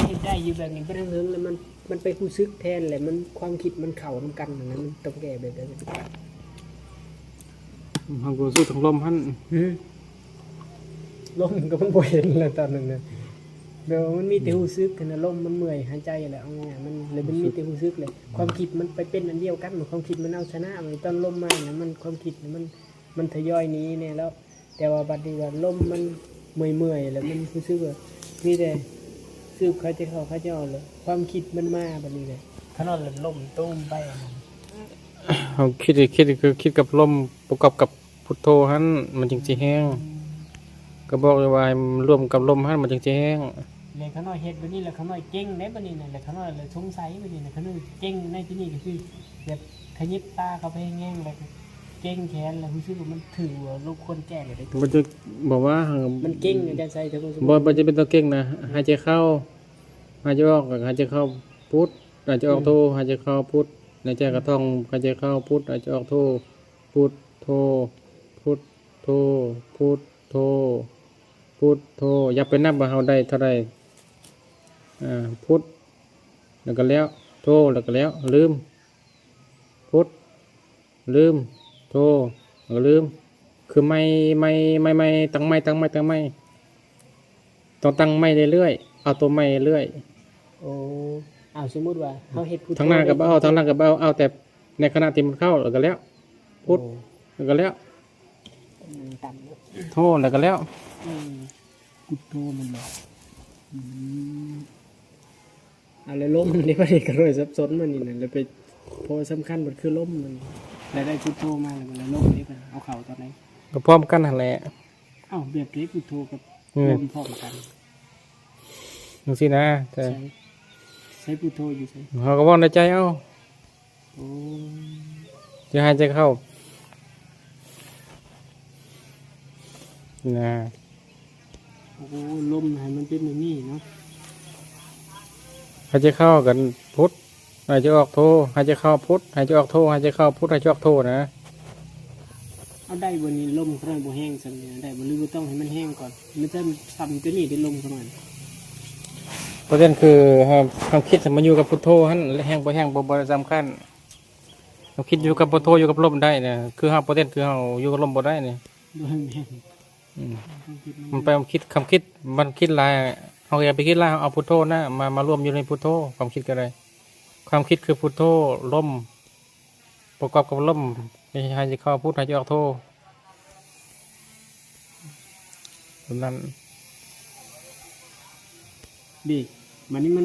เฮ็ดได้อยู่แบบนี้บ่ได้เฮิงแล้วมันไปรู้สึกแทนแหละมันความคิดมันเข้านำกันนั่นมันต้องแก้แบบนั้น เฮาก็สู้ทางลมหั่น ลมก็มันบ่เห็นแล้วตอนนั้นน่ะเดี๋ยวมันมีแต่รู้สึกกันนะลมมันเมื่อยหายใจแหละเอาไงมันเลยมันมีแต่รู้สึกเลยความคิดมันไปเป็นอันเดียวกันความคิดมันเอาชนะมันตอนลมมาเนี่ยมันความคิดมันทยอยหนี้เนี่ยแล้ว แต่ว่าบัดนี้ว่าลมมันเมื่อยแล้วมันรู้สึกว่ามีแต่ซึบเขาจะเข้าเขาจะออกเลยความคิดมันมาบัดนี้เลยขนาดลมตุ้มไป เฮาคิดคือคิดกับลมประกอบกับพุทโธหั่นมันจึงสิแห้งก็บอกเลยว่าให้มันร่วมกับลมหั่นมันจึงสิแห้ง เลยเขาน้อยเฮ็ดบัดนี้แหละเขาน้อยเก่งได้บัดนี้น่ะแล้วเขาน้อยเลยสงสัยบัดนี้น่ะเขาน้อยเก่งในที่นี้ก็คือแบบขยิบตาเขาไปแง่งแบบเก่งแขนแล้วรู้สึกว่ามันถือว่าลูกคนแก่เลยได้ มันจะบอกว่า มันเก่งอาจารย์ใส่ถึง บ่จะเป็นตัวเก่งนะหายใจเข้าหายใจออกหายใจเข้าพุทธหายใจออกโทหายใจเข้าพุทธหายใจกระท่องหายใจเข้าพุทธหายใจออกโทพุทธโทพุทธโทพุทธโทพุทธโทอย่าไปนับว่าเฮาได้เท่าใดพุทธแล้วก็แล้วโทแล้วก็แล้วลืมพุทธลืมโทแล้วก็ลืมคือไม่ตั้งไม่ต้องตั้งไม่เรื่อยๆเอาตัวไม่เรื่อย โอ้เอาสมมุติว่าเขาเฮ็ดพุทโธ ทั้งหน้ากับเอาทั้งหลังกับเอาแต่ในขณะที่มันเข้าแล้วก็แล้วพุทธแล้วก็แล้ว ต่ำเนอะ โทแล้วก็แล้ว พุทโธมันบ่เอาแล้วลมนี่บ่ได้ก็เลยสับสนมันนี่น่ะแล้วไปพอสำคัญมันคือลมมันแล้วได้พุทโธมาแล้วมันลมนี่ก็เอาเข้าตอนไหน ก็พร้อมกันนั่นแหละ เอ้าแบบนี้พุทโธกับลมพร้อมกัน จังซี่นะแต่ ใช้พุทโธอยู่ใช่ เฮาก็เว้าในใจเอา โอ้ จะหายใจเข้านะ โอ้ลมให้มันเป็นแบบนี้เนาะ หายใจเข้ากันพุทธหายใจออกโทหายใจเข้าพุทธหายใจออกโทหายใจเข้าพุทธหายใจออกโทนะ เอาได้วันนี้ลมขนาดบ่แห้งสั่นเนี่ยได้บ่หรือว่าต้องให้มันแห้งก่อนมันจะซ้ำตัวนี้ได้ลมขนาด ประเด็นคือความคิดมันอยู่กับพุทโธหั่นแห้งบ่สำคัญความคิดอยู่กับพุทโธอยู่กับลมได้เนี่ยคือเฮาประเด็นคือเฮาอยู่กับลมบ่ได้เนี่ย ด้วยแม่ง มันไปคิดคำคิดมันคิดลายเอาอย่าไปคิดลายเอาพุทโธนะมารวมอยู่ในพุทโธความคิดก็ได้ความคิดคือพุทโธลมประกอบกับลมไม่ใช่หายใจเข้าพุทหายใจออกโธแบบนั้น ดีมันนี่มั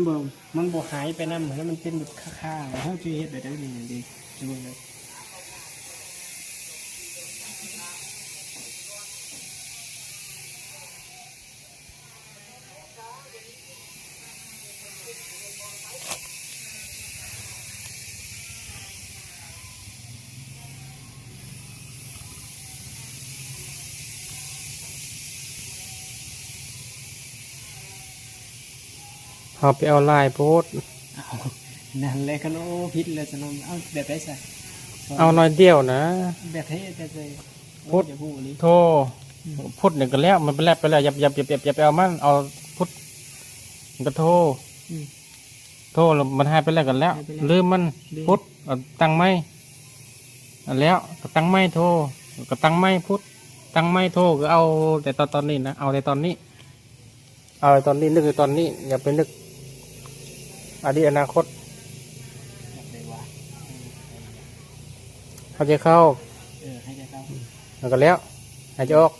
นบ่หายไปนำแล้วมันเป็นแบบค่าๆเฮาสิเฮ็ดได้ดีดีดูเลย เอาไปเอาลายโพสต์ เอานั่นแหละคันโอ้ผิดแล้วสนมเอาแบบไดซะ เอาหน่อยเดียวนะ แบบให้แต่ใจ พุทธ จะพูดนี้ โธพุทธหนึ่งก็แล้วมันเป็นแล้วไปแล้วอย่าไปเอามันเอาพุทธมันก็โธโธแล้วมันหายไปแล้วกันแล้วลืมมันพุทธเอาตั้งไม่เอาแล้วก็ตั้งไม่โธก็ตั้งไม่พุทธตั้งไม่โธก็เอาแต่ตอนนี้นะเอาแต่ตอนนี้ เอาแต่ตอนนี้นึกในตอนนี้อย่าไปนึกอดีตอนาคต แบบใดวะ หายใจเข้า ให้ใจเข้า แล้วก็แล้วหายใจออก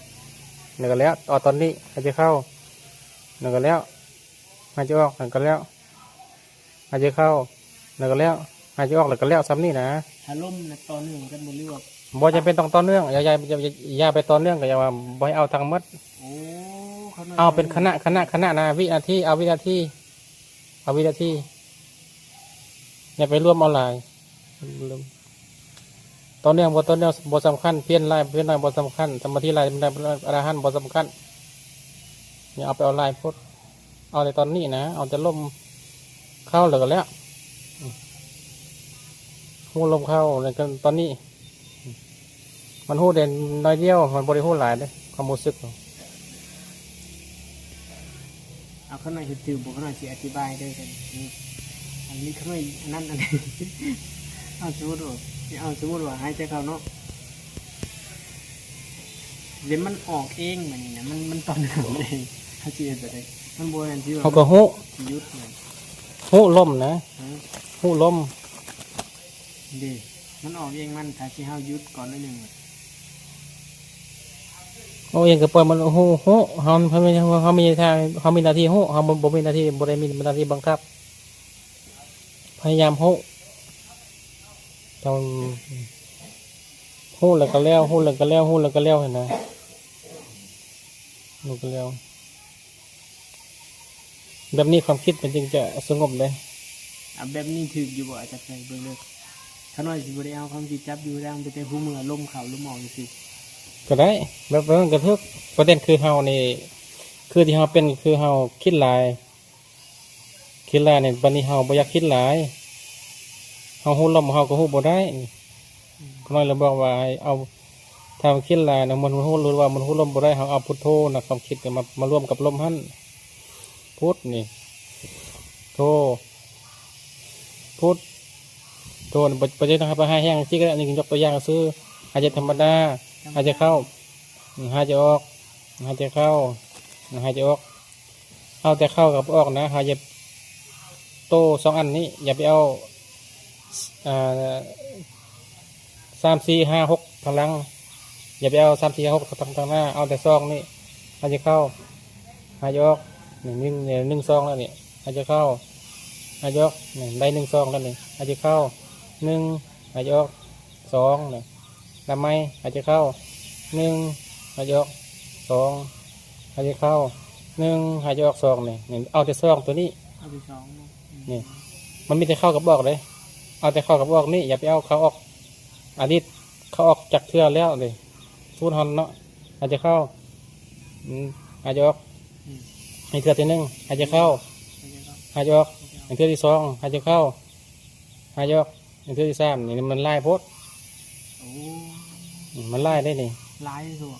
แล้วก็แล้วเอาตอนนี้หายใจเข้าแล้วก็แล้วหายใจออกแล้วก็แล้วหายใจเข้าแล้วก็แล้วหายใจออกแล้วก็แล้วซ้ำนี่นะ ถ้าลมนะตอนหนึ่งกันบ่เลือก บ่จะเป็นต้องต่อเนื่องอย่าไปต่อเนื่องก็อย่าว่าบ่ให้เอาทางหมัด โอ้เขาน่ เอาเป็นคณะนะวินาทีเอาวินาทีอย่าไปร่วมเอาหลายต่อเนื่องบ่สำคัญเพี้ยนลายบ่สำคัญสมาธิลายมันได้อรหันต์บ่สำคัญอย่าเอาไปเอาลายพุทธเอาแต่ตอนนี้นะเอาแต่ลมเข้าแล้วก็แล้วหูลมเข้าแล้วก็ตอนนี้ มันหูเด่นน้อยเดียวมันบริหูหลายเลยความรู้สึก เ เอาข้างในคือจืดบุข้างในสิอธิบายได้กันนี่อันนี้ข้างในอันนั้นอันนี้ เอาสมมติว่าเอาสมมติว่าหายใจเข้าเนาะเดี๋ยวมันออกเองมันนี่นะมันตอนหนึ่งเองถ้าจีนไปเลยมันโบราณที่ว่า เขาก็หู ยุดเลย หูล่มนะ ฮะ หูล่ม ดีมันออกเองมันถ้าที่เฮายุดก่อนนิดนึง เอาเองก็ปล่อยมันหูเขามีทางเขามีหน้าที่หูเขาบ่มีหน้าที่บ่ได้มีหน้าที่บังคับพยายามหูต้องหูแล้วก็แล้วหูแล้วก็แล้วหูแล้วก็แล้วเห็นนะหูก็แล้วแบบนี้ความคิดมันจึงจะสงบเลย เอาแบบนี้ถืออยู่บ่อาจจะใส่เบิ่งเลยถ้าน้อยสิบ่ได้เอาความคิดจับอยู่แล้วไปแต่ผู้มือลมเข่าลมออกจังซี่ ก็ได้แบบนั้นกระทึกประเด็นคือเฮานี่คือที่เฮาเป็นคือเฮาคิดหลายเนี่ยบัดนี้เฮาบ่อยากคิดหลายเฮาฮู้ลมเฮาก็ฮู้บ่ได้ก็น้อยเราบอกว่าให้เอาถ้าคิดหลายนะมันฮู้รู้ว่ามันฮู้ลมบ่ได้เฮาเอาพุทโธนะความคิดก็มารวมกับลมหั่นพุทนี่โธพุทโธนี่บ่ได้นะครับให้แห้งซี่ก็ได้นี่ยกตัวอย่างซื้อหายใจธรรมดาหายใจเข้าหายใจออกหายใจเข้าหายใจออกเอาแต่เข้ากับออกนะหายใจโตสองอันนี้อย่าไปเอา3 4 5 6ทางหลังอย่าไปเอา3 4 5 6ทางหน้าเอาแต่ซองนี่หายใจเข้าหายใจออก1 2แล้วนี่หายใจเข้าหายใจออกได้1 2แล้วนี่หายใจเข้า1หายใจออก2นี่ลำไม้หายใจเข้า1หายใจออก2หายใจเข้า1หายใจออก2นี่เอาแต่ซองตัวนี้ เอาไป2เนาะ นี่มันมีแต่เข้ากับบอกเลยเอาแต่เข้ากับบอกนี่อย่าไปเอาเขาออกอันนี้เขาออกจากเทือแล้วเลยฟูดฮอนเนาะหายใจเข้าหายใจออกให้เทือที่1หายใจเข้าหายใจออกให้เทือที่2หายใจเข้าหายใจออกให้เทือที่3นี่มันไล่โพด โอ้ มันไล่ได้นี่ หลายตัว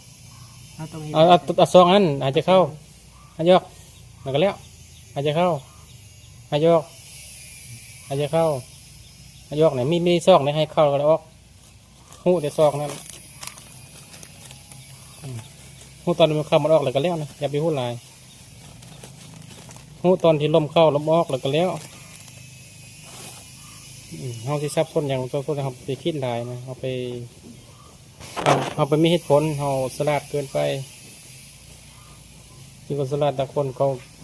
เราต้องเห็น เอาซองอันหายใจเข้าหายใจออกแล้วก็แล้วหายใจเข้าหายใจออกหายใจเข้าหายใจออกไหนมีซองไหนให้เข้าแล้วออกหูแต่ซองนั่นหูตอนมันเข้ามันออกแล้วก็แล้วนะอย่าไปหูลายหูตอนที่ลมเข้าลมออกแล้วก็แล้วเฮาที่ซับซ้อนอย่างตัวคนเราไปคิดลายนะเอาไปมีเหตุผลเฮาสลัดเกินไปที่คนสลัดแต่คนเข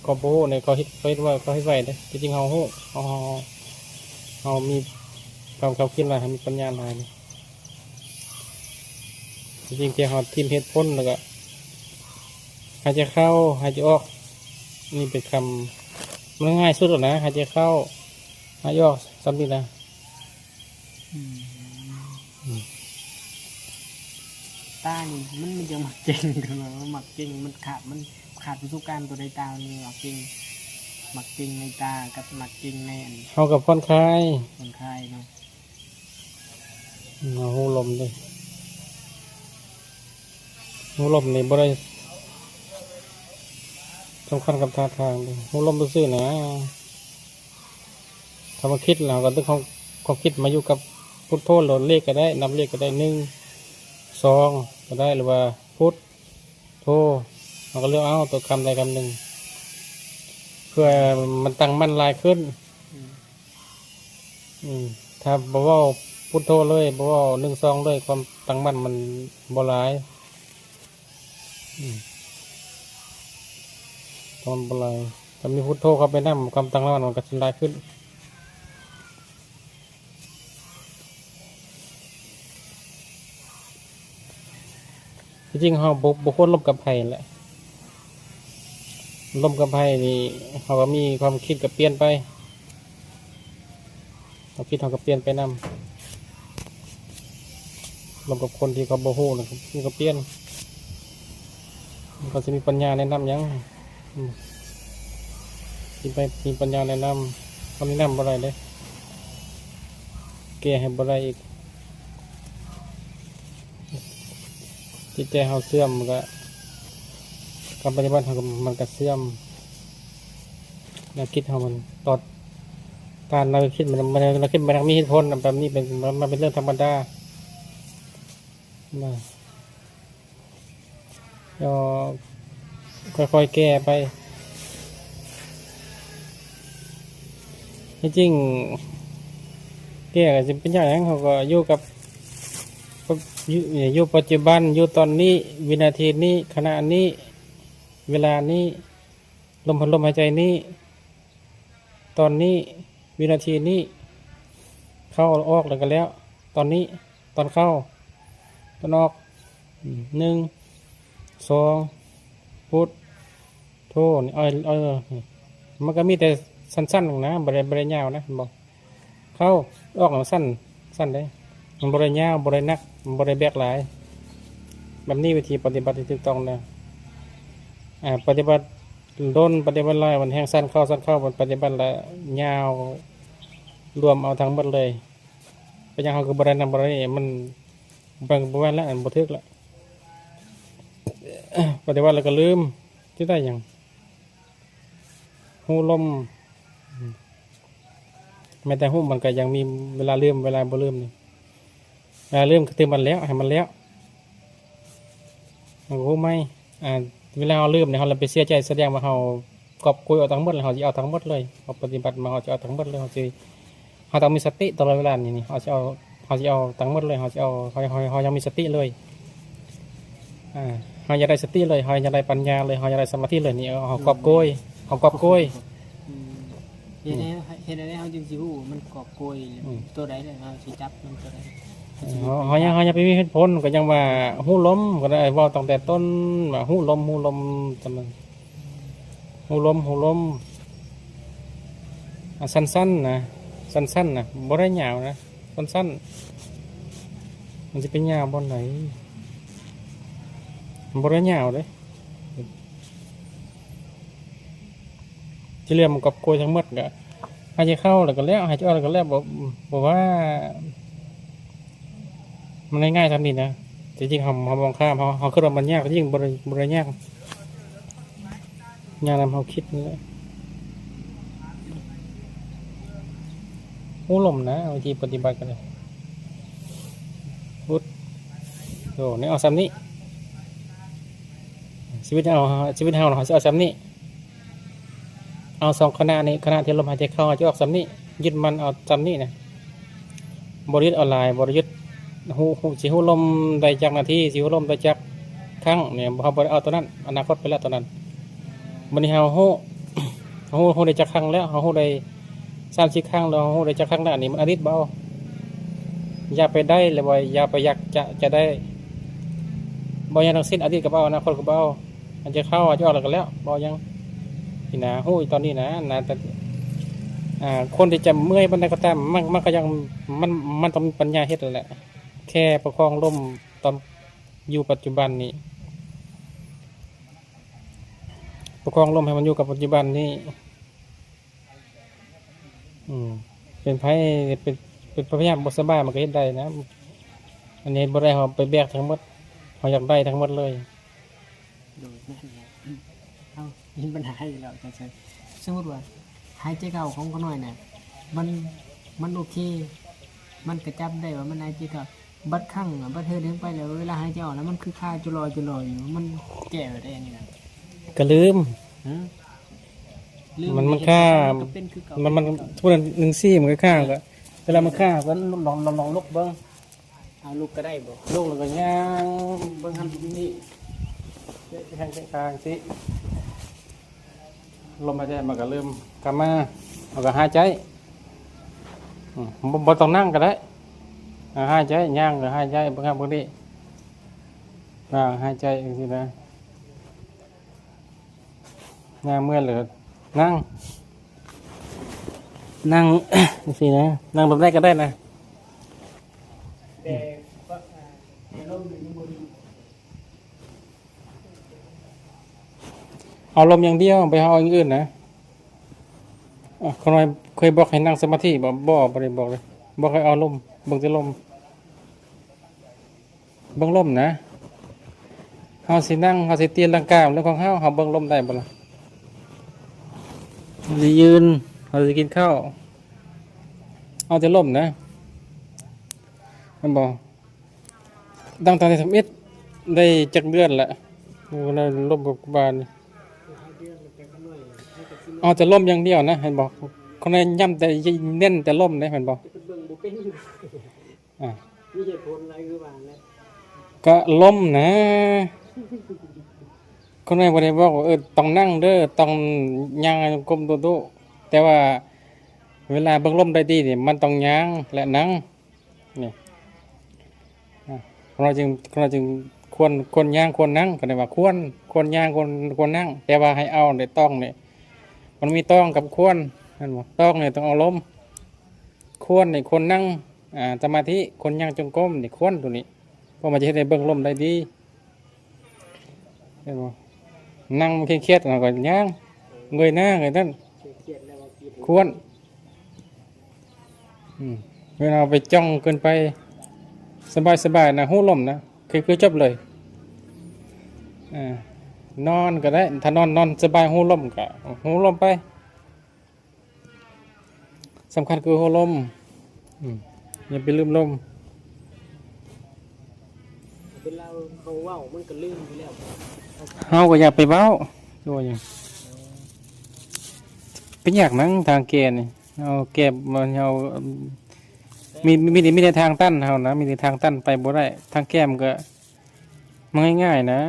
าโบ้เนี่ยเขาคิดว่าเขาให้ไหวเด้จริงๆเฮาหูเฮามีเขาคิดอะไรมีปัญญาหน่อยจริงๆที่เฮาทีมเหตุผลแล้วก็หายใจเข้าหายใจออกนี่เป็นคำมันง่ายสุดแล้วนะหายใจเข้าหายใจออกซ้ำนี่นะ ตานี่มันจะหมักเก่งกันเลยหมักเก่งมันขาดประสบการณ์ตัวในตานี่หมักเก่งในตากับหมักเก่งในอัน เฮากับผ่อนคลาย คนไข้เนาะ เอาหูลมเลยหูลมนี่บ่ได้สำคัญกับท่าทางเลยหูลมซื่อๆนะถ้ามาคิดเราก็ต้องความคิดมาอยู่กับพุทโธโหลดเลขก็ได้นับเลขก็ได้1 2ก็ได้หรือว่าพุทโธเราก็เลือกเอาตัวคำใดคำหนึ่งเพื่อมันตั้งมั่นลายขึ้น ถ้าบอกว่าพุทโธเลยบอกว่า1 2เลยความตั้งมั่นมันบ่หลายตอนบ่หลายถ้ามีพุทโธเข้าไปนั่งความตั้งมั่นมันก็จะหลายขึ้นจริงๆเราบุคคลลบกับไผ่แหละลบกับไผ่นี่เขาก็มีความคิดกับเปลี่ยนไปความคิดเขาก็เปลี่ยนไปนำลบกับคนที่เขาโบโหนะครับที่เขาเปลี่ยนเขาจะมีปัญญาแนะนำยังมีปัญญาแนะนำเขาแนะนำอะไรเลยแก้ให้อะไรอีกจิตใจเขาเสื่อมมันก็การปฏิบัติเขาก็มันก็เสื่อม แนวคิดของมันตอดการเราคิดมันเราคิดมันมีเหตุผลแบบนี้เป็นมันเป็นเรื่องธรรมดานะก็ค่อยๆแก้ไปที่จริงแก้ก็จะเป็นอย่างนั้นเขาก็อยู่กับอยู่ปัจจุบันอยู่ตอนนี้วินาทีนี้ขณะนี้เวลานี้ลมหายใจนี้ตอนนี้วินาทีนี้เข้าออกแล้วก็แล้ว ตอนนี้ตอนเข้าตอนออกหนึ่งสองพุทโธนี่มันก็มีแต่สั้นๆนะบริยาวนะบอกเข้าออกสั้นสั้นได้มันบริยาวบรินักมันบริแบกหลายแบบนี้วิธีปฏิบัติที่ถูกต้องนะปฏิบัติโดนปฏิบัติลายมันแห้งสั้นเข้ามันปฏิบัติละยาวรวมเอาทั้งหมดเลยไปยังเขาคือบริณบริมันบางบริเวณแล้วบันทึกละปฏิบัติแล้วก็ลืมที่ได้อย่างหูลมไม่แต่หูมันก็ยังมีเวลาลืมเวลาบ่ลืมนี่เวลาลืมก็คือมันแล้วให้มันแล้วมันหูไหมเวลาเราลืมเนี่ยเราไปเสียใจแสดงว่าเรากอบกุยเอาทั้งหมดเลยเราจะเอาทั้งหมดเลยเราปฏิบัติมาเราจะเอาทั้งหมดเลยเราต้องมีสติตลอดเวลานี่เราจะเอาทั้งหมดเลยเรายังมีสติเลยเราจะได้สติเลยเราจะได้ปัญญาเลยเราจะได้สมาธิเลยนี่เรากอบกุยเห็นอะไรเขาจึงสิฮู้มันกอบโกยตัวใดเลยเขาสิจับมันตัวใดเขายังไปมีเหตุผลก็ยังว่าหูล้มก็ได้ว่าตั้งแต่ต้นว่าหูล้มจำมันหูล้มสั้นๆนะบ่ได้ยาวนะสั้นๆมันจะเป็นยาวบนไหนมันบ่ได้ยาวเลยที่เรียกมันกับโกยทั้งหมดก็หายใจเข้าแล้วก็แล้วหายใจออกแล้วก็แล้วบอกว่ามันง่ายๆทำนี่นะจริงๆเขามองข้ามเขาคิดว่ามันยากยิ่งบริยากยากนำเขาคิดนี่แหละหูลมนะวิธีปฏิบัติกันเลยพุทโธนี่เอาซ้ำนี้ชีวิตเราเอาซ้ำนี้เอาสองขณะนี้ขณะที่ลมหายใจเข้าหายใจออกซ้ำนี้ยึดมันเอาซ้ำนี้นะบริยุทธ์ออนไลน์บริยุทธ์สีหูลมได้จากนาทีสีหูลมได้จากครั้งเนี่ยเขาบริเอาตัวนั้นอนาคตไปแล้วตัวนั้นมันนี่เขาหูได้จากครั้งแล้วเขาหูได้30 ครั้งแล้วหูได้จากครั้งแล้วนี่มันอดีตเบาอย่าไปได้เลยบ่อย่าไปอยากจะได้บ่ยังทั้งสิ้นอดีตกับเบาอนาคตกับเบามันจะเข้าจะออกแล้วกันแล้วบ่ยังนี่นะหูตอนนี้นะแต่คนที่จะเมื่อยบันไดก็ตามมันก็ยังมันต้องมีปัญญาเฮ็ดแหละแค่ประคองลมตอนอยู่ปัจจุบันนี้ประคองลมให้มันอยู่กับปัจจุบันนี้เป็นไพ่เป็นพยายามบทสบายมันก็เฮ็ดได้นะอันนี้บ่ได้เขาไปแบกทั้งหมดเขาอยากได้ทั้งหมดเลยโดยนั่นแหละเอามีปัญหาอยู่แล้วจังซั่นสมมุติว่าหายใจเข้าของเขาหน่อยเนี่ยมันโอเคมันกระจับได้ว่ามันหายใจเข้าบัดข้างบัดเธอถึงไปแล้วเวลาหายใจออกแล้วมันคือค่าจุลอยอยู่มันแก่ได้นี่นะก็ลืมมันค่ามันทุกนั้น1-4มันก็ค่าก็เวลามันค่าก็ลองลุกเบิ่งเอาลุกก็ได้บ่ลุกแล้วก็ย่างเบิ่งหันนี่แข้งสิลมหายใจมันก็เริ่มกลับมามันก็หายใจบ่ต้องนั่งก็ได้หายใจย่างก็หายใจบางครั้งบางทีหายใจอย่างนี้นะย่างเมื่อยเลยนั่งสินะนั่งแบบไหนก็ได้นะเอาลมอย่างเดียวไปเอาอย่างอื่นนะคนน้อยเคยบอกให้นั่งสมาธิบ่ได้บอกเลยบอกให้เอาลมเบิ่งแต่ลมเบิ่งลมนะเฮาสินั่งเฮาสิเตียนร่างกายเรื่องของเฮาเบิ่งลมได้บ่ล่ะ จะยืนเราจะกินข้าวเอาจะล่มนะมันบอกตั้งแต่ทำอิฐได้จักเดือนแหละเราล่มกับบานเอาจะล่มอย่างเดียวนะเห็นบอกคนนั้นย่ำแต่เน้นแต่ล่มนะเห็นบอก จะเบิ่งบ่เป็นอ่า มีเหตุผลอะไรคือว่าแล้ว ก็ล่มนะคนนั้นบอกได้บอกว่าต้องนั่งเด้อต้องย่างกลมตัวแต่ว่าเวลาเบิ่งล่มได้ดีเนี่ยมันต้องย่างและนั่งนี่เราจึงควรย่างควรนั่งก็ได้ว่าควรย่างควรนั่งแต่ว่าให้เอาในต้องเนี่ยมันมีต้องกับควรนั่นบ่ต้องเนี่ยต้องเอาล้มควรเนี่ยควรนั่งสมาธิควรย่างจงกรมเนี่ยควรตัวนี้เพราะมันจะให้ได้เบิ่งลมได้ดีเห็นบ่นั่งเครียดๆแล้วก็ย่างเงยหน้าเงยนั่น เครียดแล้วว่าคิด ควรเวลาไปจ้องเกินไปสบายนะหูลมนะคือจบเลยนอนก็ได้ถ้านอนสบายหูลมก็หูลมไปสำคัญคือหูลมอย่าไปลืมลม เป็นเราเขาเว้ามันก็ลืมไปแล้ว เฮาก็อย่าไปเว้าตัวอย่างเป็นอยากนั่งทางแกนี่เอาแกมันเอามีแต่ทางตันเฮานะมีแต่ทางตันไปบ่ได้ทางแก้มก็มันง่ายๆนะ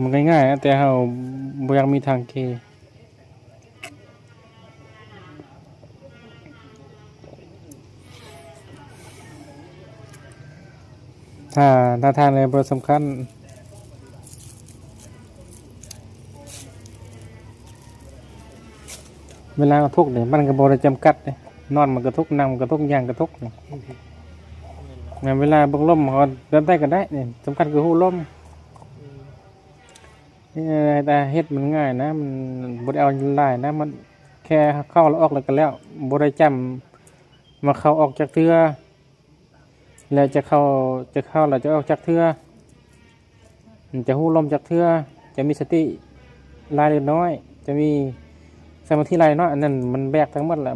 มันง่ายๆนะแต่เฮาบ่อยากมีทางเกถ้าทางในบ่สำคัญเวลาทุกข์เนี่ยมันก็บ่ได้จำกัดเลยนอนมันก็ทุกข์นั่งมันก็ทุกข์ย่างก็ทุกข์เนี่ยเวลาเบิ่งลมเขาเดินได้ก็ได้เนี่ยสำคัญคือหูลมนี่แต่เฮ็ดมันง่ายนะมันบ่ได้เอาหลายนะมันแค่เข้าแล้วออกแล้วก็แล้วบ่ได้จำมาเข้าออกจากเทื่อแล้วจะเข้าแล้วจะออกจากเทื่อจะหูลมจากเทื่อจะมีสติหลายหรือน้อยจะมีสมาธิไรเนาะอันนั้นมันแบกทั้งหมดแหละ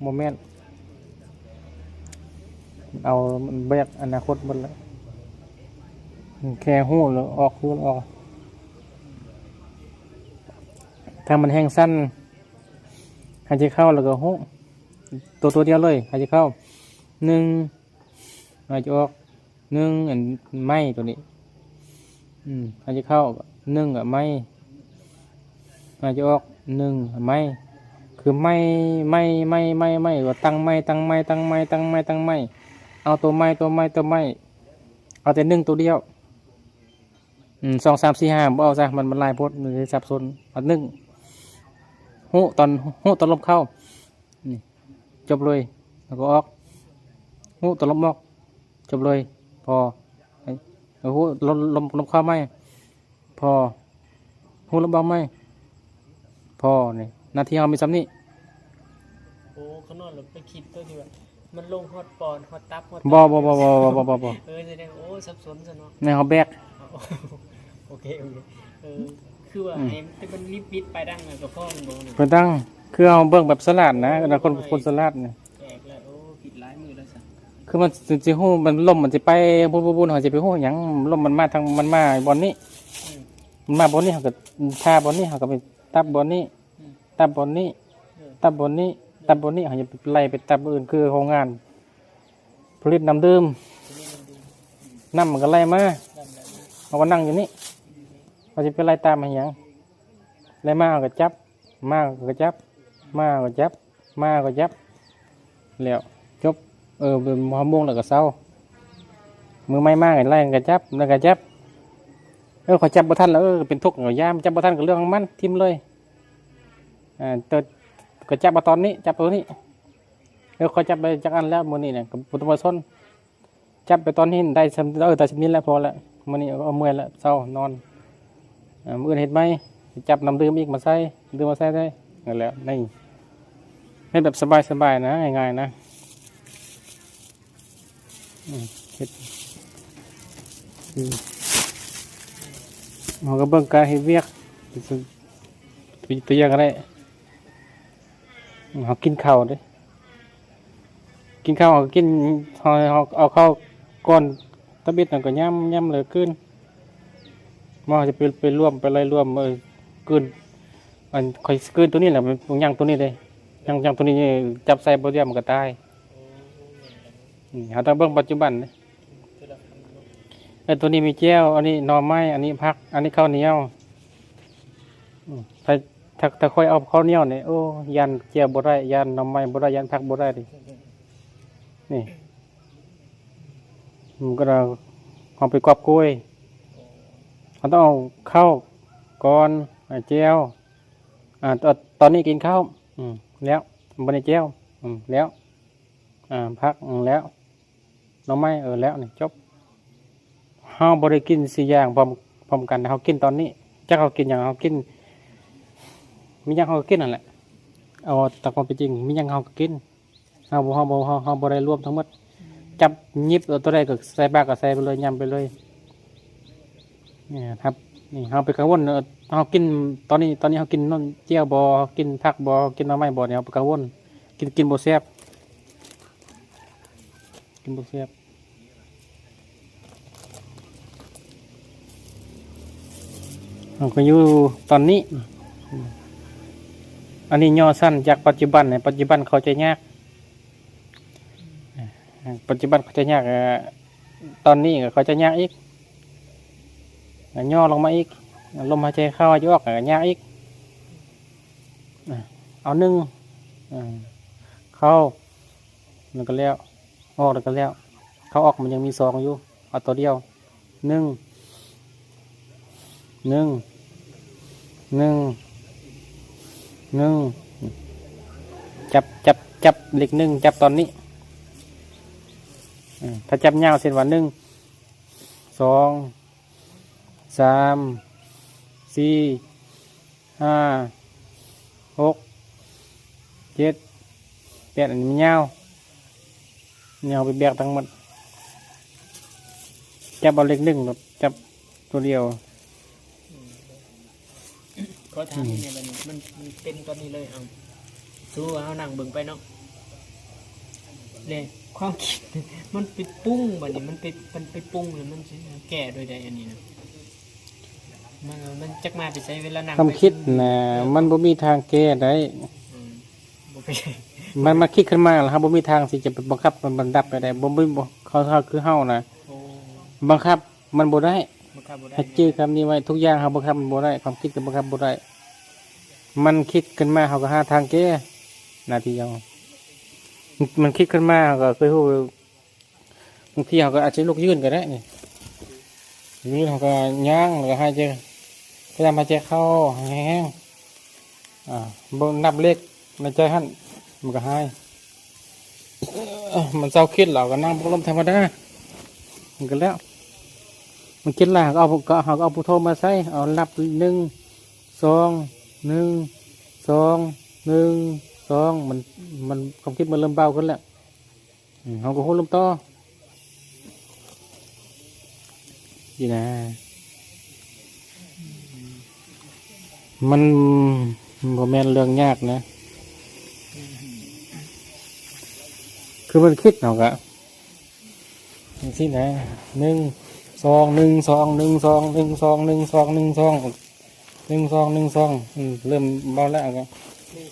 โมเมนต์เอามันแบกอนาคตหมดแล้วแค่หูหรือออกหูออกถ้ามันแห้งสั้นหายใจเข้าแล้วก็หูตัวเดียวเลยหายใจเข้าหนึ่งหายใจออกหนึ่งอันไม่ตัวนี้หายใจเข้าหนึ่งอ่ะไม่หายใจออกหนึ่งไม่คือไม่ว่าตั้งไม่เอาตัวไม่เอาแต่หนึ่งตัวเดียว2 3 4 5บ่เอาซะมันลายพดมันจะสับสนเอาหนึ่งหูตอนลมเข้านี่จบเลยแล้วก็ออกหูตอนลมออกจบเลยพอหูลมเข้าไม่พอหูลมออกไม่พอนี่นาทีเรามีซ้ำนี่ โอ้เขานอนหลับไปคิดตัวที่ว่ามันลงฮอตปอนฮอตตับฮอต บ่แสดงโอ้สับสนซะเนาะ ในเขาแบก โอเคคือว่าให้มันรีบปิดไปดังกับพ่อมันบ่เนี่ย เพิ่นตั้งคือเอาเบิ่งแบบสลัดนะคนสลัดนี่ แตกแล้วโอ้ผิดหลายมือแล้วซะ คือมันสิฮู้มันลมมันสิไปบุญเขาสิไปฮู้หยังลมมันมาทางมันมาบอนนี้มันมาบอนนี้เขาก็ท่าบอนนี้เขาก็ไปตับบอนนี้ตับบอนนี้ตับบอนนี้ตับบอนนี้เขาจะไล่ไปตับอื่นคือโรงงานผลิตน้ำดื่มน้ำมันก็ไล่มาเขาก็นั่งอยู่นี่เขาจะไปไล่ตามมันหยังไล่มาเขาก็จับมาก็จับมาก็จับมาก็จับแล้วจบเป็นหัวม่วงแล้วก็เศร้ามือไม่มากไล่ก็จับแล้วก็จับขอจับบ่ทันแล้วเป็นทุกข์ยามจับบ่ทันก็เรื่องของมันทิ่มเลยตัวก็จับมาตอนนี้จับตัวนี้ขอจับไปจากอันแล้วมือนี้เนี่ยกับปุถุชนจับไปตอนนี้ได้แต่ชิ้นนี้แล้วพอแล้วมือนี้เอาเมื่อยแล้วเศร้านอนมืออื่นเห็นไหมจับน้ำดื่มอีกมาใส่ดื่มมาใส่ได้นั่นแหละนี่ให้แบบสบายๆนะง่ายๆนะ เขาก็เบิ่งการเฮ็ดเวียกตัวอย่างก็ได้เขากินข้าวเด้กินข้าวเขากินเขาเอาข้าวก้อนตะบิดนั่นก็ย่ำเลยขึ้นมันจะไปร่วมไปอะไรร่วมขึ้นมันคอยขึ้นตัวนี้แหละมันย่างตัวนี้เลยย่างตัวนี้จับใส่บ่เดียวมันก็ตายเขาต้องเบิ่งปัจจุบันเลยตัวนี้มีแก้วอันนี้หน่อไม้อันนี้ผักอันนี้ข้าวเหนียวถ้าค่อยเอาข้าวเหนียวเนี่ยโอ้ยันแก้วบ่ได้ยันหน่อไม้บ่ได้ยันผักบ่ได้ดินี่มันก็เอาไปกอบกล้วยเขาต้องเอาข้าวก่อนแก้วตอนนี้กินข้าวแล้วบนแก้วแล้วผักแล้วหน่อไม้แล้วนี่จบเฮาบ่ได้กิน4อย่างพร้อมกันเฮากินตอนนี้จักเฮากินหยังเฮากินมีหยังเฮาก็กินนั่นแหละเอาตามความเป็นจริงมีหยังเฮาก็กินเฮาบ่ได้รวมทั้งหมดจับหยิบตัวใดก็ใส่ปากก็ใส่ไปเลยยำไปเลยนี่ครับนี่เฮาไปกังวลเฮากินตอนนี้เฮากินน้ำเจียวบ่กินผักบ่กินหน่อไม้บ่เนี่ยเฮาไปกังวลกินบ่แซ่บกินบ่แซ่บเราก็อยู่ตอนนี้อันนี้ย่อสั้นจากปัจจุบันเนี่ยปัจจุบันเขาจะยากปัจจุบันเขาจะยากตอนนี้เขาจะยากอีกย่อลงมาอีกลมหายใจเข้าหายใจออกยากอีกเอาหนึ่งเข้าแล้วก็แล้วออกแล้วก็แล้วเข้าออกมันยังมี2อยู่เอาตัวเดียวหนึ่งจับเลข1จับตอนนี้ถ้าจับยาวเส้นว่า1 2 3 4 5 6 7 8อันนี้มันยาวไปแบกทั้งหมดจับเอาเลข1แบบจับตัวเดียวก็ทำเนี่ยมันเป็นตอนนี้เลยเอาสู้เอาหนังเบิ่งไปเนาะเลยความคิดมันไปปุ้งแบบนี้มันไปปุ้งแล้วมันแก่โดยใดอันนี้นะมันจักมาไปใช้เวลานั่งความคิดนะมันบ่มีทางแก้ได้มันคิดขึ้นมาแล้วครับบ่มีทางที่จะไปบังคับมันบังคับไปได้บ่เขาคือเฮานะบังคับมันบ่ได้ให้ชื่อคำนี้ไว้ทุกอย่างเขาบังคับมันบ่ได้ความคิดก็บังคับบ่ได้มันคิดขึ้นมาเขาก็หาทางแก้นาทีเดียวมันคิดขึ้นมาก็เคยพูดบางทีเขาก็อาจจะลุกยืนก็ได้นี่ยืนเขาก็ย่างแล้วก็ให้เจพยายามให้เจเข้าแห้งบนนับเลขในใจหั่นมันก็ให้มันเศร้าคิดเราก็นั่งปกลมธรรมดามันก็แล้วมันคิดแล้วเขาเอาพุทโธมาใส่เอานับ1 2 1 2 1 2มันความคิดมันเริ่มเบาขึ้นแล้วเขาก็โหลมต่อนี่นะมันบ่แม่นเรื่องยากนะคือมันคิดเอากะอย่างที่ไหน1 2 1 2 1 2 1 2 1 2 1 2 เริ่มเบาแล้วก็1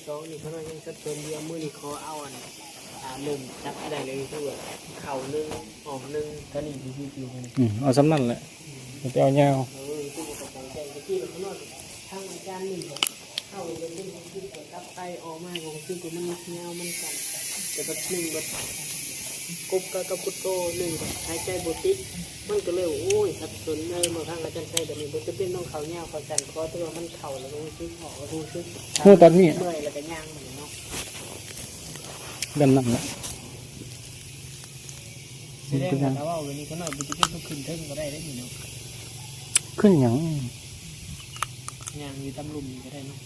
2นี่เพราะว่ายังสัดส่วนเดียวมือนี่ขอเอา1จับได้เลยคือเข่า1ออก1เท่านี้ที่อยู่นี่เอาสำนั่นแหละจะเอายาวคือบ่เข้าใจเมื่อกี้ข้างนอกทางอาจารย์นี่เข้าไปเป็นคิดกับไปออกมาของซึ่งมันยาวมันกันแต่แบบ1แบบกบกับพุทโธ1แบบหายใจบ่ติดมันก็เลยโอ้ยสับสนเลยมาทางอาจารย์ใช้แบบนี้บ่จะเป็นต้องเข่ายาวเข้าจันคอตัวมันเข่าแล้วรู้สึกออกรู้สึกตอนนี้เมื่อยแล้วก็ย่างมันเนาะดันนั่นแหละแสดงว่าวันนี้ก็น่าจะขึ้นขึ้นเทิงก็ได้นี่เนาะขึ้นอย่างย่างอยู่ตำลุมก็ได้เนาะ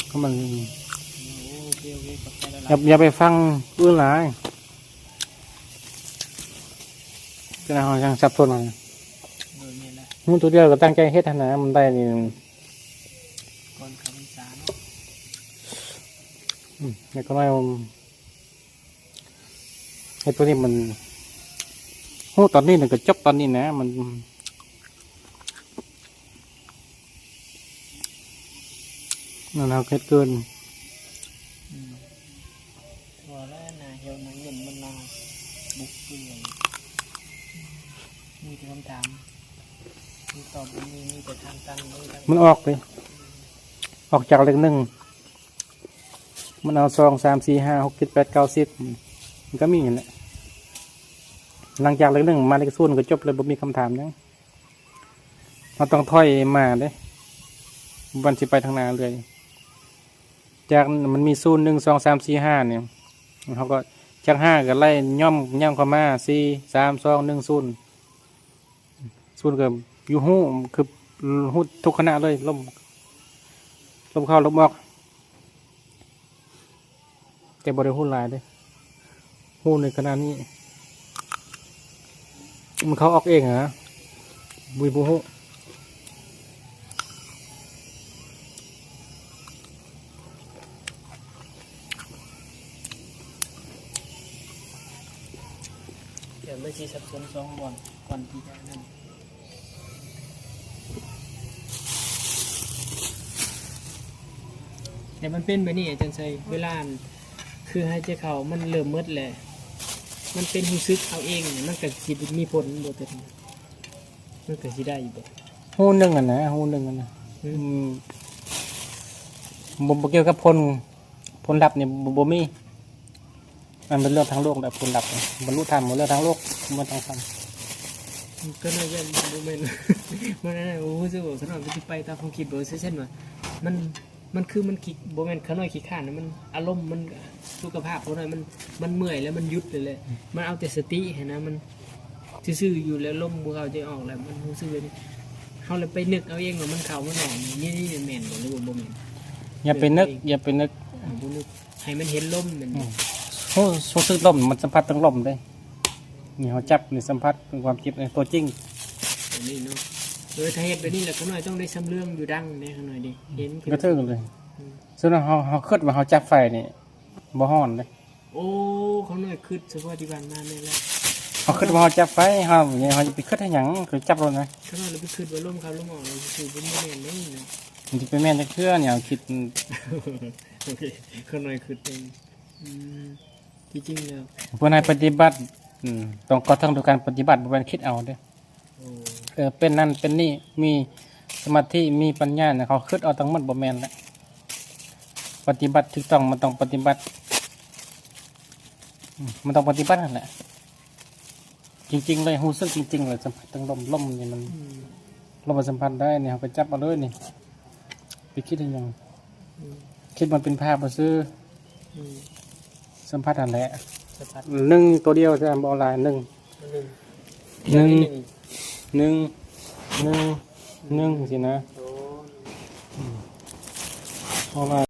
ก็มันโอเคกับใจละอย่าไปฟังเรื่องหลายจะเอาอย่างสับสนอะไร ฮู้ตัวเดียวก็ตั้งใจเฮ็ดหั่นนะมันได้นี่ ก่อนเข้าพรรษาเนาะ แล้วก็น้อยไอ้ตัวนี้มันฮู้ตอนนี้มันก็จบตอนนี้นะมันนั่นเอาเกิดเกิน ว่าแล้วนะเหี่ยวหนังเงินมันมาบุกเปื่อยมีแต่คำถามมีตอบมีแต่ทางตันมีทาง มันออกเลยออกจากเลขหนึ่งมันเอา2 3 4 5 6 7 8 9 10มันก็มีอย่างนี้นหลังจากเลขหนึ่งมาเลขศูนย์ก็จบเลยบ่มีคำถามหยังเราต้องถอยมาเด้วันสิไปทางหน้าเลยจากมันมีศูนย์1 2 3 4 5เนี่ยเขาก็จาก5ก็ไล่ย่อมเข้ามา4 3 2 1 0ศูนย์ก็อยู่หู้คือหู้ทุกคณะเลยลมเข้าลมออกแต่บริหู้หลายเลยหู้ในคณะนี้มันเขาออกเองเหรอบุยบูหู้ เดี๋ยวไม่ใช่สับสนสองบ่อนก่อนที่จะนั่นแต่มันเป็นแบบนี้อาจารย์ชัยเวลาคือให้เจ้าเขามันเริ่มมืดแหละมันเป็นหูซึกเอาเองเนี่ยมันก็สิมีผลบ่เป็นมันก็สิได้อยู่บ่ หู้หนึ่งอ่ะนะหู้หนึ่งอ่ะนะบ่เกี่ยวกับพลลับเนี่ยบ่มีมันเป็นเรื่องทางโลกแบบพลลับเนี่ยบรรลุธรรมเรื่องทางโลกมันต้องทำ ก็น่าจะบ่แม่น มันนั่นโอ้รู้สึกว่าขนาดมันสิไปตามความคิดบ่เช่นว่ามันคือมันคิดบ่แม่นขน้อยขี้ข้านนะมันอารมณ์มันสุขภาพขน้อยมันเมื่อยแล้วมันหยุดเลยมันเอาแต่สติเห็นนะมันซื่อๆอยู่แล้วลมบ่เข้าใจออกแล้วมันรู้สึกว่าเฮาเลยไปนึกเอาเองว่ามันเข้ามันออกนี่แม่นบ่หรือว่าบ่แม่น อย่าไปนึกบ่นึกให้มันเห็นลมนั่น หู้รู้สึกลมมันสัมผัสทั้งลมเลยนี่เขาจับนี่สัมผัสเป็นความคิดเลยตัวจริง อันนี้เนาะถ้าเฮ็ดแบบนี้แหละขน้อยต้องได้สำเรื่องอยู่ดังแน่ขน้อยดิเห็น กระเทือนเลยซึ่งเขาคิดว่าเขาจับไฟนี่บ่ฮ้อนเลย โอ้เขาหน่อยคืดเฉพาะที่บ้านมาเนี่ยแหละ เขาคิดว่าเขาจับไฟเขาอย่างเขาจะไปคิดให้หยังคือจับรถนะ เขาหน่อยเราไปคืดว่าล่มเขาล่มออกเลยคือเป็นโมเมนต์นี่นะ มันจะเป็นแม่นจะเชื่อเนี่ยคิด โอเคเขาหน่อยคืดเองที่จริงแล้ว เพื่อนให้ปฏิบัติต้องกระทั่งดูการปฏิบัติบ่เป็นคิดเอาเด้อ โอ้ เป็นนั่นเป็นนี่มีสมาธิมีปัญญาเนี่ยเขาคิดเอาทั้งหมดบ่แม่นแล้วปฏิบัติถูกต้องมันต้องปฏิบัติมันต้องปฏิบัตินั่นแหละจริงๆเลยรู้สึกจริงๆเลยสัมผัสทั้งลมนี่มันลมมันสัมผัสได้เนี่ยเขาไปจับเอาเลยนี่ไปคิดให้หยังคิดมันเป็นภาพบ่ซื้อสัมผัสนั่นแหละ สะพัด หนึ่งตัวเดียวจะบอลายหนึ่ง หนึ่ง หนึ่งสินะ โอ้ เพราะว่า